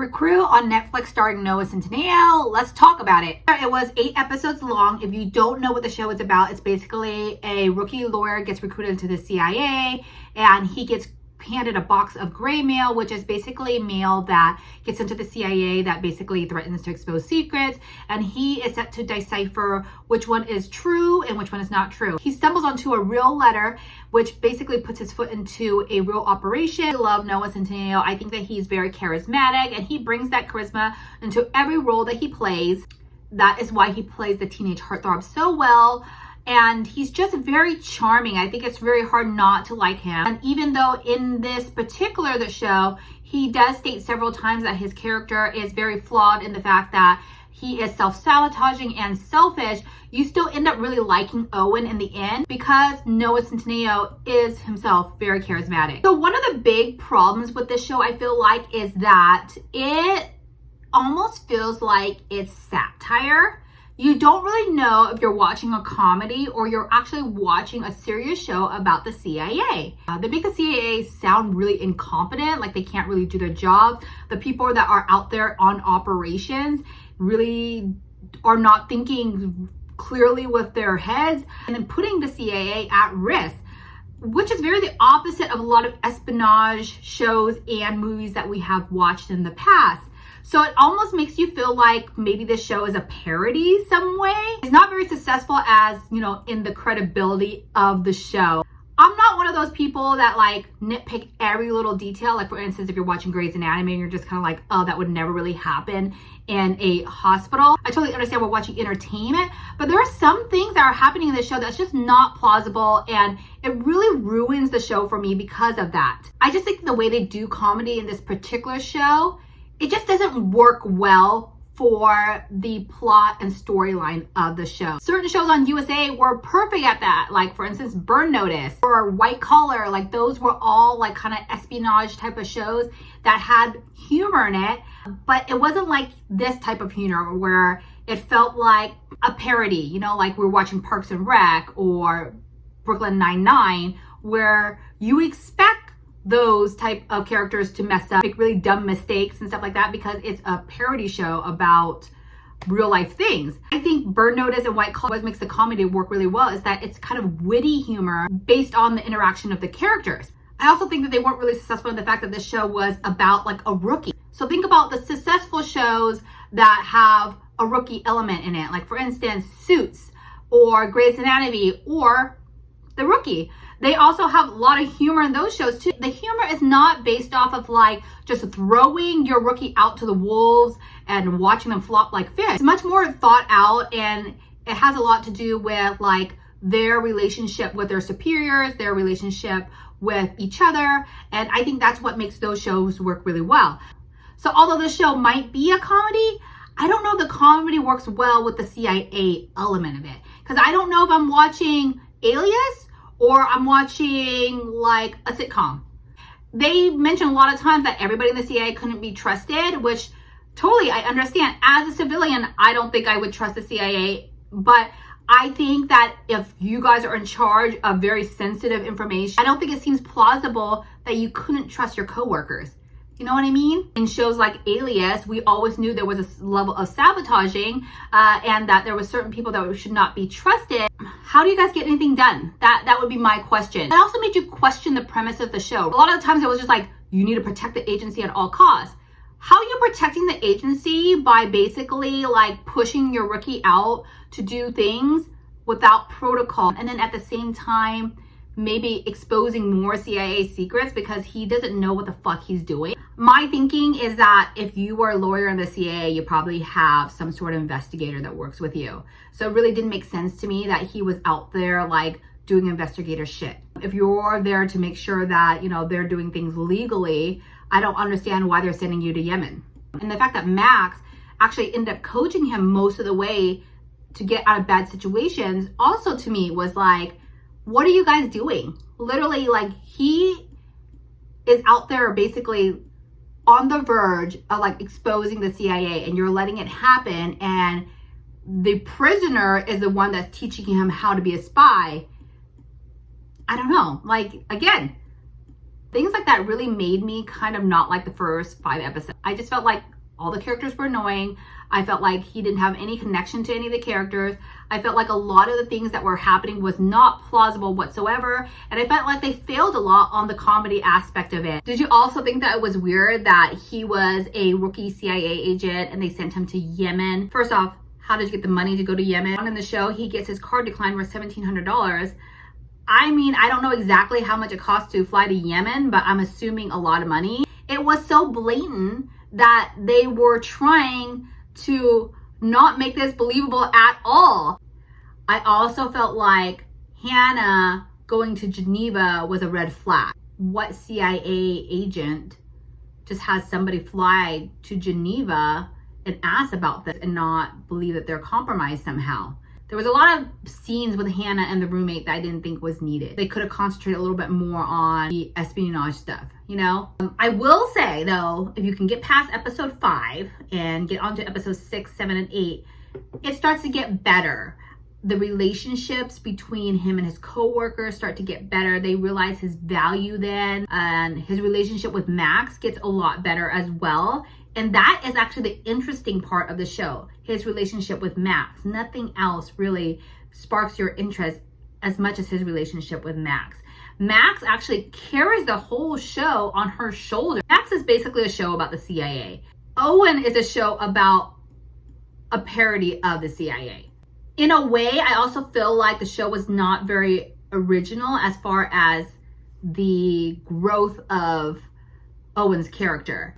Recruit on Netflix starring Noah Centineo. Let's talk about it. It was 8 episodes long. If you don't know what the show is about, it's basically a rookie lawyer gets recruited into the CIA and he gets handed a box of gray mail, which is basically mail that gets into the CIA that basically threatens to expose secrets, and he is set to decipher which one is true and which one is not true. He stumbles onto a real letter which basically puts his foot into a real operation. I love Noah Centineo. I think that he's very charismatic and he brings that charisma into every role that he plays. That is why he plays the teenage heartthrob so well. And he's just very charming. I think it's very hard not to like him. And even though in this particular show, he does state several times that his character is very flawed in the fact that he is self-sabotaging and selfish, you still end up really liking Owen in the end because Noah Centineo is himself very charismatic. So one of the big problems with this show, I feel like, is that it almost feels like it's satire. You don't really know if you're watching a comedy or you're actually watching a serious show about the CIA. They make the CIA sound really incompetent, like they can't really do their job. The people that are out there on operations really are not thinking clearly with their heads and then putting the CIA at risk, which is very the opposite of a lot of espionage shows and movies that we have watched in the past. So it almost makes you feel like maybe this show is a parody some way. It's not very successful as, in the credibility of the show. I'm not one of those people that like nitpick every little detail. Like for instance, if you're watching Grey's Anatomy and you're just kind of like, oh, that would never really happen in a hospital. I totally understand we're watching entertainment, but there are some things that are happening in the show that's just not plausible, and it really ruins the show for me because of that. I just think the way they do comedy in this particular show, it just doesn't work well for the plot and storyline of the show. Certain shows on USA were perfect at that. Like for instance, Burn Notice or White Collar, like those were all like kind of espionage type of shows that had humor in it, but it wasn't like this type of humor where it felt like a parody, like we were watching Parks and Rec or Brooklyn Nine-Nine, where you expect those type of characters to mess up, make really dumb mistakes and stuff like that because it's a parody show about real life things. I think Burn Notice and White Collar, what makes the comedy work really well is that it's kind of witty humor based on the interaction of the characters. I also think that they weren't really successful in the fact that this show was about like a rookie. So think about the successful shows that have a rookie element in it. Like for instance, Suits or Grey's Anatomy or The Rookie. They also have a lot of humor in those shows too. The humor is not based off of like just throwing your rookie out to the wolves and watching them flop like fish. It's much more thought out, and it has a lot to do with like their relationship with their superiors, their relationship with each other. And I think that's what makes those shows work really well. So although this show might be a comedy, I don't know if the comedy works well with the CIA element of it. Because I don't know if I'm watching Alias or I'm watching like a sitcom. They mention a lot of times that everybody in the CIA couldn't be trusted, which totally I understand. As a civilian, I don't think I would trust the CIA, but I think that if you guys are in charge of very sensitive information, I don't think it seems plausible that you couldn't trust your coworkers. You know what I mean? In shows like Alias, we always knew there was a level of sabotaging and that there were certain people that should not be trusted. How do you guys get anything done? That would be my question. It also made you question the premise of the show. A lot of the times it was just like, you need to protect the agency at all costs. How are you protecting the agency by basically like pushing your rookie out to do things without protocol, and then at the same time maybe exposing more CIA secrets because he doesn't know what the fuck he's doing? My thinking is that if you were a lawyer in the CIA, you probably have some sort of investigator that works with you. So it really didn't make sense to me that he was out there like doing investigator shit. If you're there to make sure that, they're doing things legally, I don't understand why they're sending you to Yemen. And the fact that Max actually ended up coaching him most of the way to get out of bad situations also to me was like, what are you guys doing? Literally, like, he is out there basically on the verge of like exposing the CIA, and you're letting it happen, and the prisoner is the one that's teaching him how to be a spy. I don't know. Like, again, Things like that really made me kind of not like the first 5 episodes. I just felt like all the characters were annoying. I felt like he didn't have any connection to any of the characters. I felt like a lot of the things that were happening was not plausible whatsoever. And I felt like they failed a lot on the comedy aspect of it. Did you also think that it was weird that he was a rookie CIA agent and they sent him to Yemen? First off, how did you get the money to go to Yemen? In the show, he gets his card declined for $1,700. I mean, I don't know exactly how much it costs to fly to Yemen, but I'm assuming a lot of money. It was so blatant that they were trying to not make this believable at all. I also felt like Hannah going to Geneva was a red flag. What CIA agent just has somebody fly to Geneva and ask about this and not believe that they're compromised somehow? There was a lot of scenes with Hannah and the roommate that I didn't think was needed. They could have concentrated a little bit more on the espionage stuff, you know? I will say though, if you can get past episode 5 and get onto episodes 6, 7, and 8, it starts to get better. The relationships between him and his co-workers start to get better. They realize his value then, and his relationship with Max gets a lot better as well. And that is actually the interesting part of the show, his relationship with Max. Nothing else really sparks your interest as much as his relationship with Max. Max actually carries the whole show on her shoulder. Max is basically a show about the CIA. Owen is a show about a parody of the CIA. In a way, I also feel like the show was not very original as far as the growth of Owen's character.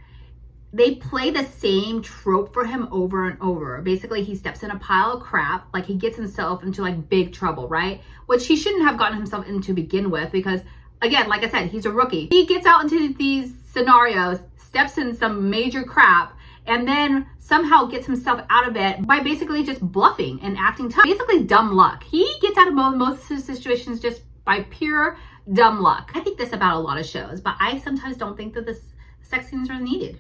They play the same trope for him over and over. Basically, he steps in a pile of crap, like he gets himself into like big trouble, right? Which he shouldn't have gotten himself into to begin with because, again, like I said, he's a rookie. He gets out into these scenarios, steps in some major crap, and then somehow gets himself out of it by basically just bluffing and acting tough. Basically dumb luck. He gets out of most of his situations just by pure dumb luck. I think this about a lot of shows, but I sometimes don't think that the sex scenes are needed.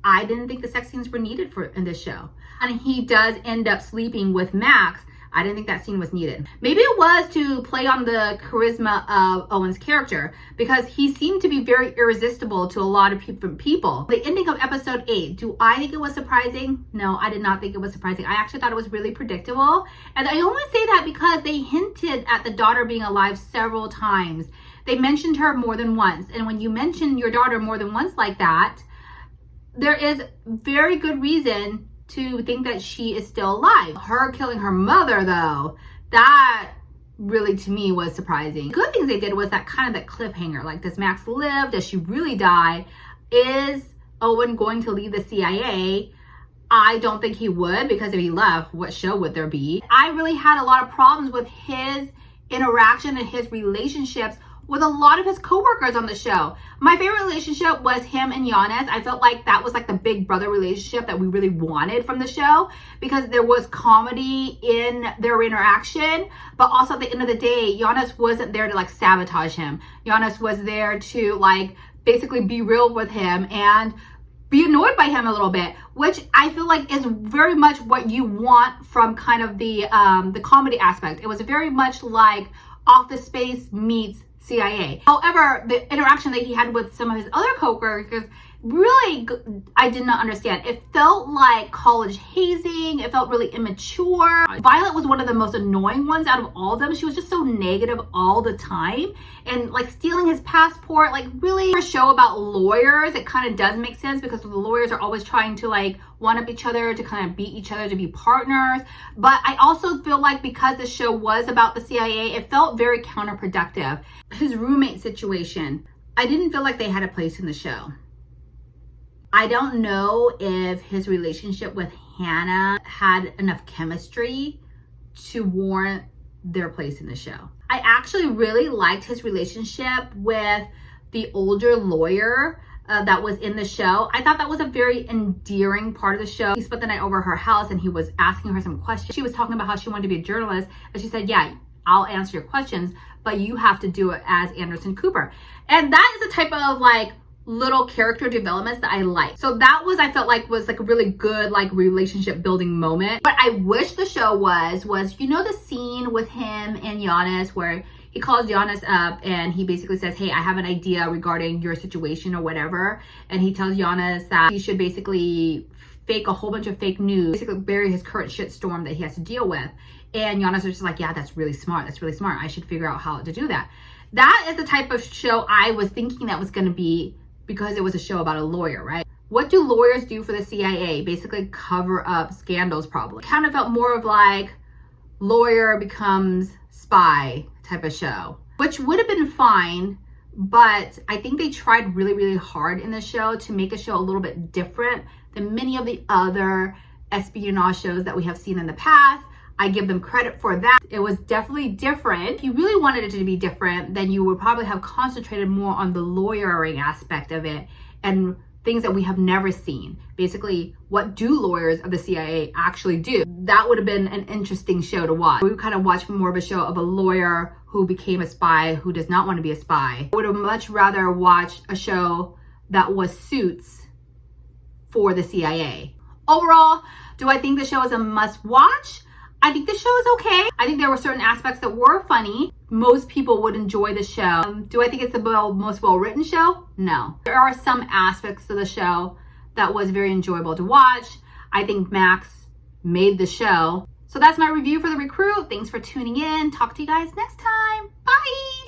I didn't think the sex scenes were needed in this show. And he does end up sleeping with Max. I didn't think that scene was needed. Maybe it was to play on the charisma of Owen's character because he seemed to be very irresistible to a lot of different people. The ending of episode 8, do I think it was surprising? No, I did not think it was surprising. I actually thought it was really predictable. And I only say that because they hinted at the daughter being alive several times. They mentioned her more than once. And when you mention your daughter more than once like that, there is very good reason to think that she is still alive. Her killing her mother though, that really to me was surprising. Good things they did was that kind of that cliffhanger, like does Max live? Does she really die? Is Owen going to leave the CIA? I don't think he would, because if he left, what show would there be? I really had a lot of problems with his interaction and his relationships with a lot of his co-workers on the show. My favorite relationship was him and Giannis. I felt like that was like the big brother relationship that we really wanted from the show because there was comedy in their interaction, but also at the end of the day, Giannis wasn't there to like sabotage him. Giannis was there to like basically be real with him and be annoyed by him a little bit, which I feel like is very much what you want from kind of the comedy aspect. It was very much like Office Space meets CIA. However, the interaction that he had with some of his other co-workers, really, I did not understand. It felt like college hazing. It felt really immature. Violet was one of the most annoying ones out of all of them. She was just so negative all the time. And like stealing his passport, like really for a show about lawyers, it kind of does make sense because the lawyers are always trying to like one up each other, to kind of beat each other, to be partners. But I also feel like because the show was about the CIA, it felt very counterproductive. His roommate situation, I didn't feel like they had a place in the show. I don't know if his relationship with Hannah had enough chemistry to warrant their place in the show. I actually really liked his relationship with the older lawyer that was in the show. I thought that was a very endearing part of the show. He spent the night over her house and he was asking her some questions. She was talking about how she wanted to be a journalist, and she said, yeah, I'll answer your questions, but you have to do it as Anderson Cooper. And that is the type of like little character developments that I like. So that was, I felt like was like a really good like relationship building moment. What I wish the show was, you know, the scene with him and Giannis where he calls Giannis up and he basically says, hey, I have an idea regarding your situation or whatever. And he tells Giannis that he should basically fake a whole bunch of fake news, basically bury his current shitstorm that he has to deal with. And Giannis is just like, yeah, that's really smart. That's really smart. I should figure out how to do that. That is the type of show I was thinking that was going to be, because it was a show about a lawyer, right? What do lawyers do for the CIA? Basically cover up scandals probably. Kind of felt more of like lawyer becomes spy type of show, which would have been fine. But I think they tried really, really hard in the show to make the show a little bit different than many of the other espionage shows that we have seen in the past. I give them credit for that. It was definitely different. If you really wanted it to be different, then you would probably have concentrated more on the lawyering aspect of it and things that we have never seen. Basically, what do lawyers of the CIA actually do? That would have been an interesting show to watch. We would kind of watch more of a show of a lawyer who became a spy, who does not want to be a spy. I would have much rather watched a show that was Suits for the CIA. Overall, do I think the show is a must watch? I think the show is okay. I think there were certain aspects that were funny. Most people would enjoy the show. Do I think it's the most well-written show? No. There are some aspects of the show that was very enjoyable to watch. I think Max made the show. So that's my review for The Recruit. Thanks for tuning in. Talk to you guys next time. Bye.